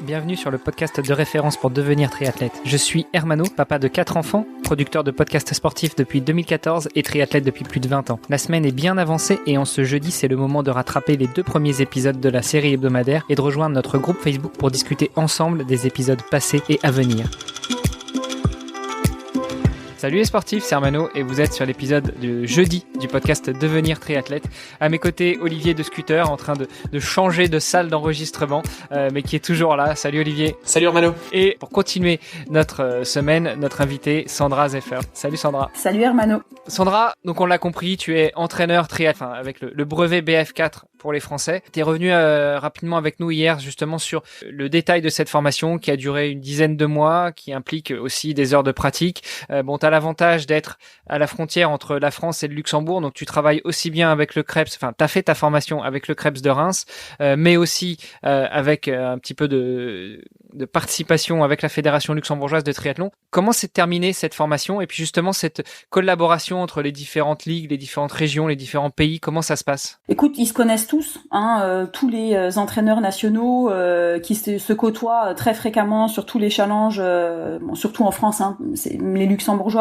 bienvenue sur le podcast de référence pour devenir triathlète. Je suis Hermano, papa de 4 enfants, producteur de podcasts sportifs depuis 2014 et triathlète depuis plus de 20 ans. La semaine est bien avancée et en ce jeudi, c'est le moment de rattraper les 2 premiers épisodes de la série hebdomadaire et de rejoindre notre groupe Facebook pour discuter ensemble des épisodes passés et à venir. Salut les sportifs, c'est Hermano et vous êtes sur l'épisode de jeudi du podcast Devenir triathlète. À mes côtés, Olivier de Scooter en train de changer de salle d'enregistrement, mais qui est toujours là. Salut Olivier. Salut Hermano. Et pour continuer notre semaine, notre invitée Sandra Zeffer. Salut Sandra. Salut Hermano. Sandra, donc on l'a compris, tu es entraîneur triathlète, avec le brevet BF4 pour les Français. Tu es revenu rapidement avec nous hier justement sur le détail de cette formation qui a duré une dizaine de mois, qui implique aussi des heures de pratique. T'as l'avantage d'être à la frontière entre la France et le Luxembourg, donc tu travailles aussi bien avec le CREPS, t'as fait ta formation avec le CREPS de Reims, mais aussi avec un petit peu de participation avec la Fédération luxembourgeoise de triathlon. Comment s'est terminée cette formation et puis justement cette collaboration entre les différentes ligues, les différentes régions, les différents pays, comment ça se passe? Écoute, ils se connaissent tous, tous les entraîneurs nationaux qui se côtoient très fréquemment sur tous les challenges, surtout en France, les Luxembourgeois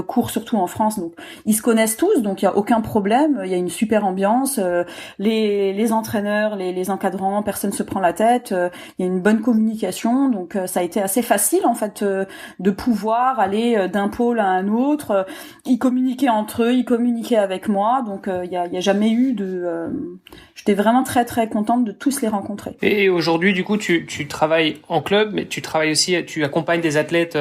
courent surtout en France, donc ils se connaissent tous, donc il y a aucun problème, il y a une super ambiance, les entraîneurs, les encadrants, personne se prend la tête, il y a une bonne communication, donc ça a été assez facile en fait de pouvoir aller d'un pôle à un autre, ils communiquaient entre eux, ils communiquaient avec moi, donc il y a jamais eu de j'étais vraiment très très contente de tous les rencontrer. Et aujourd'hui, du coup, tu travailles en club, mais tu travailles aussi, tu accompagnes des athlètes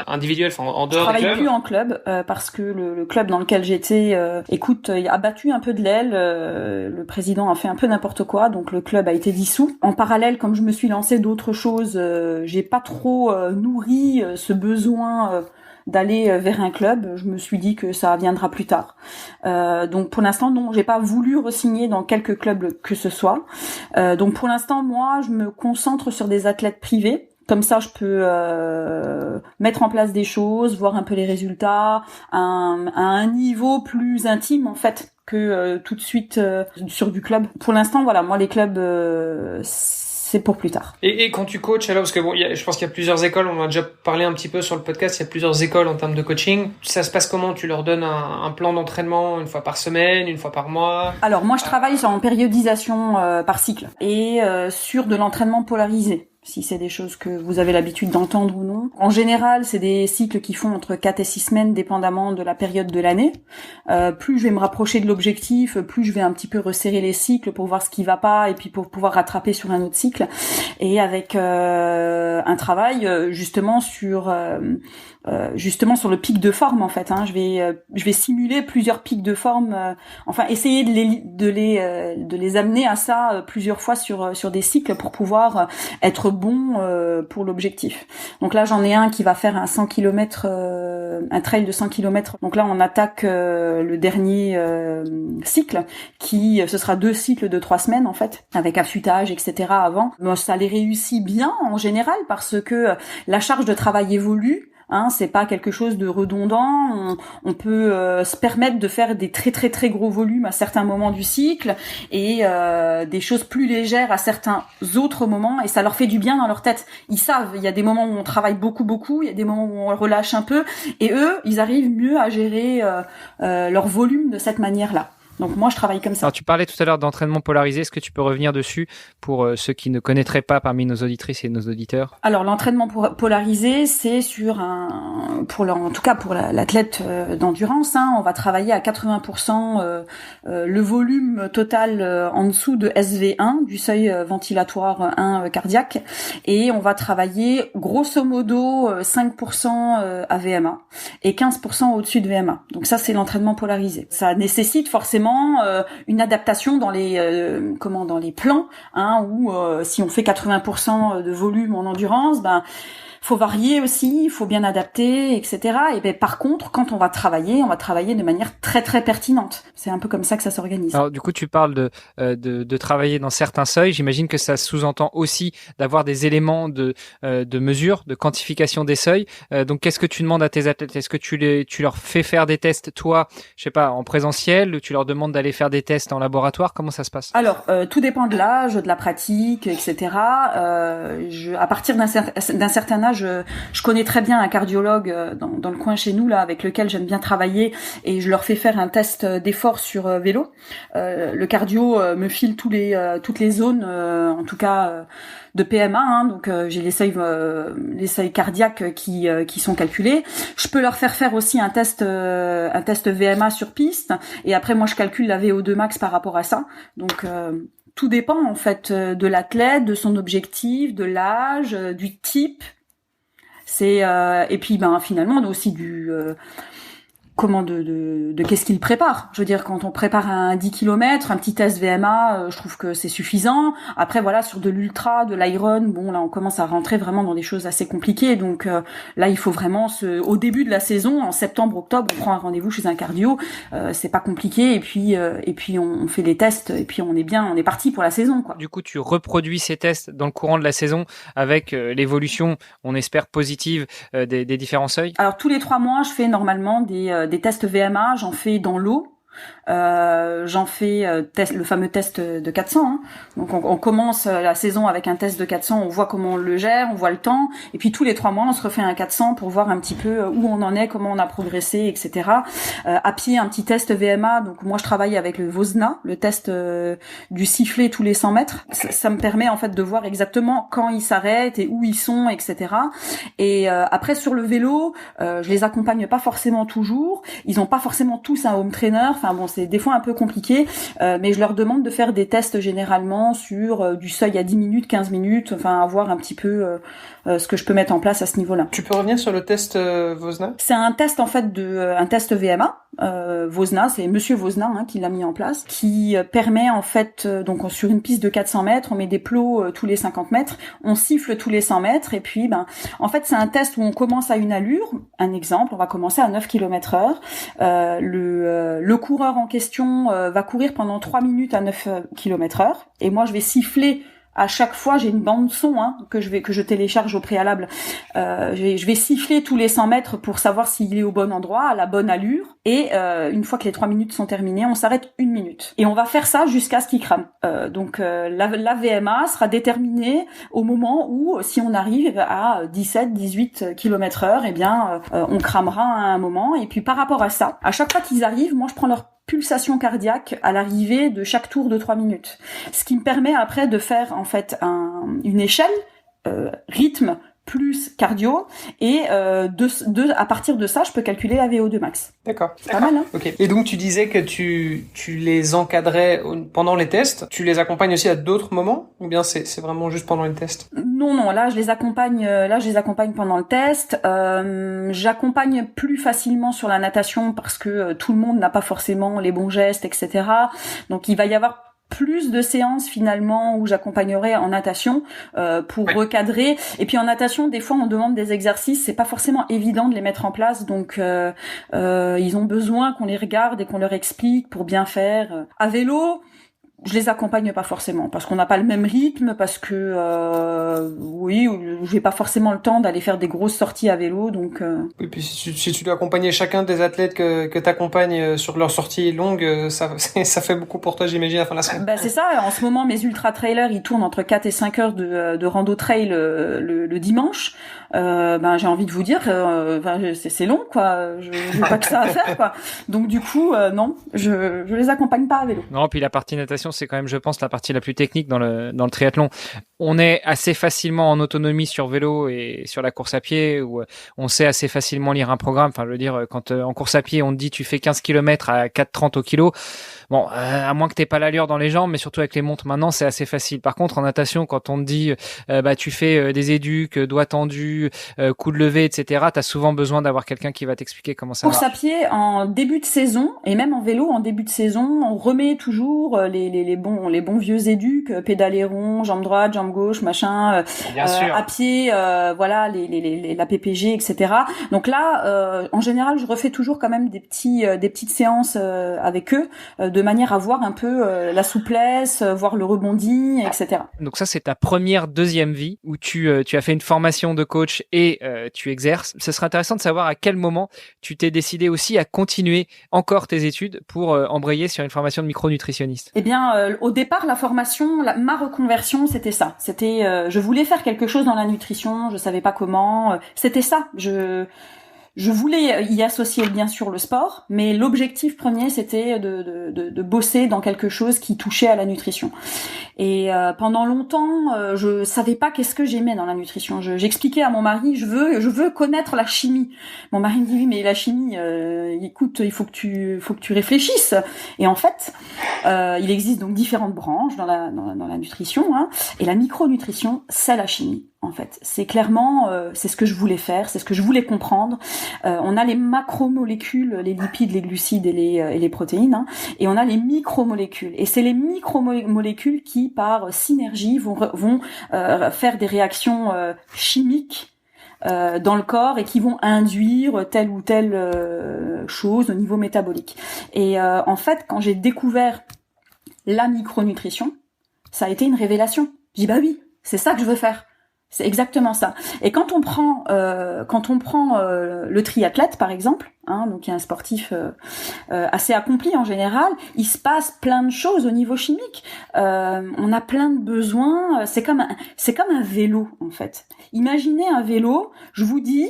individuels, en dehors du club. Je travaille plus en club parce que le club dans lequel j'étais, il a battu un peu de l'aile. Le président a fait un peu n'importe quoi, donc le club a été dissous. En parallèle, comme je me suis lancée d'autres choses, j'ai pas trop nourri ce besoin d'aller vers un club. Je me suis dit que ça viendra plus tard. Donc pour l'instant, non, j'ai pas voulu re-signer dans quelque club que ce soit. Donc pour l'instant, moi, je me concentre sur des athlètes privés. Comme ça, je peux mettre en place des choses, voir un peu les résultats à un niveau plus intime en fait que tout de suite sur du club. Pour l'instant, voilà, moi les clubs c'est pour plus tard. Et quand tu coaches, alors, parce que je pense qu'il y a plusieurs écoles, on en a déjà parlé un petit peu sur le podcast, il y a plusieurs écoles en termes de coaching. Ça se passe comment? Tu leur donnes un plan d'entraînement une fois par semaine, une fois par mois? Alors moi je travaille en périodisation par cycle et sur de l'entraînement polarisé, si c'est des choses que vous avez l'habitude d'entendre ou non. En général, c'est des cycles qui font entre 4 et 6 semaines, dépendamment de la période de l'année. Plus je vais me rapprocher de l'objectif, plus je vais un petit peu resserrer les cycles pour voir ce qui va pas et puis pour pouvoir rattraper sur un autre cycle. Et avec un travail justement sur le pic de forme en fait. Je vais simuler plusieurs pics de forme, essayer de les amener à ça plusieurs fois sur des cycles pour pouvoir être bon pour l'objectif. Donc là j'en ai un qui va faire un 100 km, un trail de 100 km. Donc là on attaque le dernier cycle ce sera 2 cycles de 3 semaines en fait, avec affûtage etc. avant. Ça les réussit bien en général parce que la charge de travail évolue. C'est pas quelque chose de redondant. On peut se permettre de faire des très très très gros volumes à certains moments du cycle et des choses plus légères à certains autres moments, et ça leur fait du bien dans leur tête. Ils savent, il y a des moments où on travaille beaucoup, il y a des moments où on relâche un peu, et eux, ils arrivent mieux à gérer leur volume de cette manière-là. Donc moi, je travaille comme ça. Alors, tu parlais tout à l'heure d'entraînement polarisé. Est-ce que tu peux revenir dessus pour ceux qui ne connaîtraient pas parmi nos auditrices et nos auditeurs? Alors, l'entraînement polarisé, c'est pour l'athlète d'endurance, on va travailler à 80% le volume total en dessous de SV1, du seuil ventilatoire 1 cardiaque, et on va travailler grosso modo 5% à VMA et 15% au-dessus de VMA. Donc ça, c'est l'entraînement polarisé. Ça nécessite forcément une adaptation dans les plans, où si on fait 80% de volume en endurance, faut varier aussi, il faut bien adapter, etc. Et par contre, quand on va travailler de manière très très pertinente. C'est un peu comme ça que ça s'organise. Alors du coup, tu parles de travailler dans certains seuils. J'imagine que ça sous-entend aussi d'avoir des éléments de mesure, de quantification des seuils. Donc, qu'est-ce que tu demandes à tes athlètes? Est-ce que tu leur fais faire des tests, toi, je sais pas, en présentiel, ou tu leur demandes demande d'aller faire des tests en laboratoire? Comment ça se passe? Alors, tout dépend de l'âge, de la pratique, etc. À partir d'un certain âge, je connais très bien un cardiologue dans le coin chez nous là, avec lequel j'aime bien travailler, et je leur fais faire un test d'effort sur vélo. Le cardio me file toutes les zones, en tout cas de PMA, hein, donc j'ai les seuils cardiaques qui sont calculés. Je peux leur faire aussi un test VMA sur piste, et après moi je calcule la VO2 max par rapport à ça. Donc tout dépend en fait de l'athlète, de son objectif, de l'âge, du type. Et puis finalement aussi du de qu'est-ce qu'il prépare. Je veux dire, quand on prépare un 10 km, un petit test VMA, je trouve que c'est suffisant. Après, voilà, sur de l'ultra, de l'iron, bon, là, on commence à rentrer vraiment dans des choses assez compliquées. Donc, là, il faut vraiment au début de la saison, en septembre, octobre, on prend un rendez-vous chez un cardio. C'est pas compliqué. Et puis, on fait les tests. Et puis, on est parti pour la saison, quoi. Du coup, tu reproduis ces tests dans le courant de la saison avec l'évolution, on espère, positive des différents seuils? Alors, tous les 3 mois, je fais normalement des tests VMA, j'en fais dans l'eau. J'en fais le fameux test de 400, hein. Donc on commence la saison avec un test de 400, on voit comment on le gère, on voit le temps, et puis tous les 3 mois on se refait un 400 pour voir un petit peu où on en est, comment on a progressé, etc. À pied, un petit test VMA, donc moi je travaille avec le Vosna, le test du sifflet tous les 100 mètres. Ça me permet en fait de voir exactement quand ils s'arrêtent et où ils sont, etc. Et après sur le vélo, je les accompagne pas forcément toujours, ils ont pas forcément tous un home trainer, enfin bon, c'est des fois un peu compliqué, mais je leur demande de faire des tests généralement sur du seuil à 10 minutes, 15 minutes, enfin voir un petit peu ce que je peux mettre en place à ce niveau-là. Tu peux revenir sur le test Vosna? C'est un test en fait un test VMA. Vosna, c'est Monsieur Vosna qui l'a mis en place, qui permet en fait, donc sur une piste de 400 mètres, on met des plots tous les 50 mètres, on siffle tous les 100 mètres, et puis en fait c'est un test où on commence à une allure. Un exemple, on va commencer à 9 km/h. Le coureur en question va courir pendant 3 minutes à 9 km/h, et moi je vais siffler. À chaque fois, j'ai une bande son que je télécharge au préalable. Je vais siffler tous les 100 mètres pour savoir s'il est au bon endroit, à la bonne allure. Et une fois que les 3 minutes sont terminées, on s'arrête 1 minute. Et on va faire ça jusqu'à ce qu'il crame. Donc la VMA sera déterminée au moment où, si on arrive à 17, 18 km/h, eh bien, on cramera à un moment. Et puis par rapport à ça, à chaque fois qu'ils arrivent, moi je prends leur pulsation cardiaque à l'arrivée de chaque tour de 3 minutes. Ce qui me permet après de faire en fait une échelle rythme plus cardio, et à partir de ça, je peux calculer la VO2 max. D'accord. C'est pas mal, hein? Ok. Et donc tu disais que tu les encadrais pendant les tests. Tu les accompagnes aussi à d'autres moments, ou bien c'est vraiment juste pendant les tests? Non, là je les accompagne pendant le test. J'accompagne plus facilement sur la natation parce que tout le monde n'a pas forcément les bons gestes, etc. Donc il va y avoir plus de séances finalement où j'accompagnerai en natation pour recadrer. Et puis en natation, des fois on demande des exercices, c'est pas forcément évident de les mettre en place, donc ils ont besoin qu'on les regarde et qu'on leur explique pour bien faire. À vélo, je les accompagne pas forcément parce qu'on n'a pas le même rythme, parce que j'ai pas forcément le temps d'aller faire des grosses sorties à vélo, donc Et puis si tu dois accompagner chacun des athlètes que t'accompagnes sur leurs sorties longues, ça fait beaucoup pour toi, j'imagine, à la fin de la semaine. C'est ça. En ce moment, mes ultra trailers, ils tournent entre 4 et 5 heures de rando trail le dimanche. J'ai envie de vous dire, c'est long, quoi. Je n'ai pas que ça à faire, quoi. Donc du coup, non, je les accompagne pas à vélo. Non, puis la partie natation, c'est quand même, je pense, la partie la plus technique dans le triathlon. On est assez facilement en autonomie sur vélo et sur la course à pied, où on sait assez facilement lire un programme. Enfin, je veux dire, quand en course à pied, on te dit tu fais 15 km à 4,30 au kilo. Bon, à moins que t'aies pas l'allure dans les jambes, mais surtout avec les montres maintenant, c'est assez facile. Par contre, en natation, quand on te dit tu fais des éduques, doigts tendus, coups de levée, etc., t'as souvent besoin d'avoir quelqu'un qui va t'expliquer comment ça marche. Course à pied en début de saison, et même en vélo en début de saison, on remet toujours les bons vieux éduques, pédaler rond, jambe droite, jambe jambe gauche, machin, à pied, voilà, la PPG, etc. Donc là, en général, je refais toujours quand même des petites séances avec eux, de manière à voir un peu la souplesse, voir le rebondi, etc. Donc ça, c'est ta première deuxième vie où tu as fait une formation de coach et tu exerces. Ce serait intéressant de savoir à quel moment tu t'es décidé aussi à continuer encore tes études pour embrayer sur une formation de micronutritionniste. Eh bien, au départ, la formation, ma reconversion, c'était ça. C'était, je voulais faire quelque chose dans la nutrition, je savais pas comment. C'était ça. Je voulais y associer bien sûr le sport, mais l'objectif premier c'était de bosser dans quelque chose qui touchait à la nutrition. Et pendant longtemps, je savais pas qu'est-ce que j'aimais dans la nutrition. J'expliquais à mon mari, je veux connaître la chimie. Mon mari me dit oui, mais la chimie, écoute, il faut que tu réfléchisses. Et en fait, il existe donc différentes branches dans la nutrition, hein, et la micronutrition, c'est la chimie. En fait, c'est clairement, c'est ce que je voulais faire, c'est ce que je voulais comprendre. On a les macromolécules, les lipides, les glucides et les protéines, hein, et on a les micromolécules. Et c'est les micromolécules qui, par synergie, vont faire des réactions chimiques dans le corps et qui vont induire telle ou telle chose au niveau métabolique. Et en fait, quand j'ai découvert la micronutrition, ça a été une révélation. J'ai dit bah oui, c'est ça que je veux faire. C'est exactement ça. Et quand on prend le triathlète par exemple, hein, donc il y a un sportif assez accompli en général, il se passe plein de choses au niveau chimique. On a plein de besoins. C'est comme un vélo en fait. Imaginez un vélo. Je vous dis.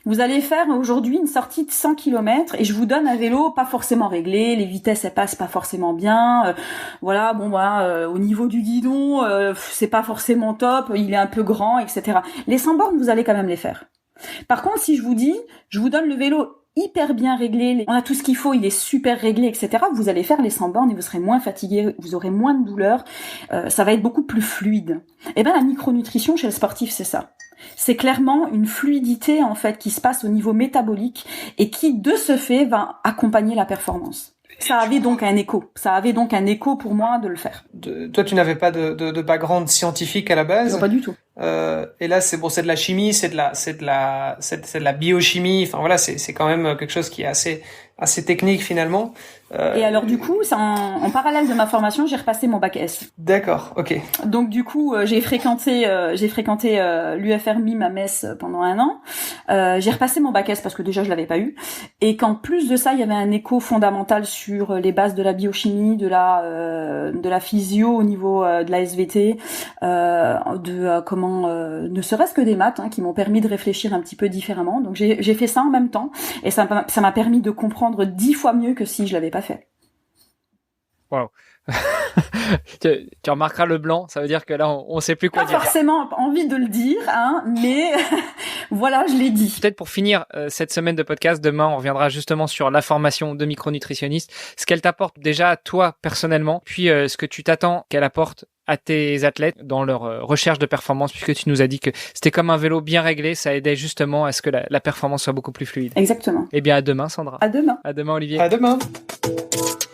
Vous allez faire aujourd'hui une sortie de 100 km et je vous donne un vélo pas forcément réglé, les vitesses elles passent pas forcément bien, voilà, bon voilà, au niveau du guidon, c'est pas forcément top, il est un peu grand, etc. Les 100 bornes, vous allez quand même les faire. Par contre, si je vous dis, je vous donne le vélo hyper bien réglé, on a tout ce qu'il faut, il est super réglé, etc. Vous allez faire les 100 bornes et vous serez moins fatigué, vous aurez moins de douleur, ça va être beaucoup plus fluide. Et ben la micronutrition chez le sportif, c'est ça. C'est clairement une fluidité en fait qui se passe au niveau métabolique et qui de ce fait va accompagner la performance. Ça avait donc un écho pour moi de le faire. Toi, tu n'avais pas de background scientifique à la base. Non, pas du tout. Et là, c'est de la chimie, c'est de la biochimie. Enfin voilà, c'est quand même quelque chose qui est assez technique finalement. Et alors du coup, en parallèle de ma formation, j'ai repassé mon bac S. D'accord, ok. Donc du coup, j'ai fréquenté l'UFR MIM à Metz pendant 1 an. J'ai repassé mon bac S parce que déjà je l'avais pas eu. Et qu'en plus de ça, il y avait un écho fondamental sur les bases de la biochimie, de la physio au niveau de la SVT, ne serait-ce que des maths, hein, qui m'ont permis de réfléchir un petit peu différemment. Donc j'ai fait ça en même temps et ça m'a permis de comprendre 10 fois mieux que si je l'avais pas fait. Wow. tu remarqueras le blanc, ça veut dire que là on sait plus quoi dire. Pas forcément envie de le dire, hein, mais voilà, je l'ai dit. Peut-être pour finir cette semaine de podcast, demain on reviendra justement sur la formation de micronutritionniste, ce qu'elle t'apporte déjà à toi personnellement, puis ce que tu t'attends qu'elle apporte à tes athlètes dans leur recherche de performance, puisque tu nous as dit que c'était comme un vélo bien réglé, ça aidait justement à ce que la performance soit beaucoup plus fluide. Exactement. Eh bien à demain Sandra. À demain. À demain Olivier. À demain.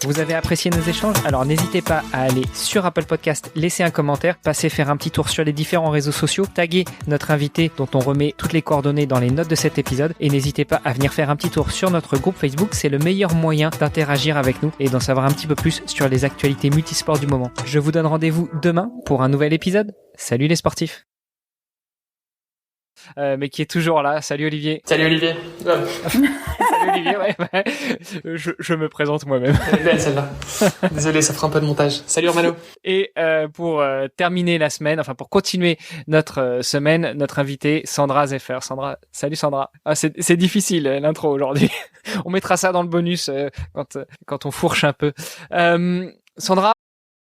Vous avez apprécié nos échanges? Alors n'hésitez pas à aller sur Apple Podcast, laisser un commentaire, passer faire un petit tour sur les différents réseaux sociaux, taguer notre invité dont on remet toutes les coordonnées dans les notes de cet épisode et n'hésitez pas à venir faire un petit tour sur notre groupe Facebook, c'est le meilleur moyen d'interagir avec nous et d'en savoir un petit peu plus sur les actualités multisports du moment. Je vous donne rendez-vous demain pour un nouvel épisode. Salut les sportifs. Mais qui est toujours là. Salut Olivier. Salut Olivier. Salut Olivier, ouais. Je me présente moi-même. Elle est belle celle-là. Désolé, ça fera un peu de montage. Salut Romano. Et pour terminer la semaine, enfin pour continuer notre semaine, notre invitée Sandra Zeffer. Sandra, salut Sandra. Ah, c'est difficile l'intro aujourd'hui. On mettra ça dans le bonus quand on fourche un peu. Sandra,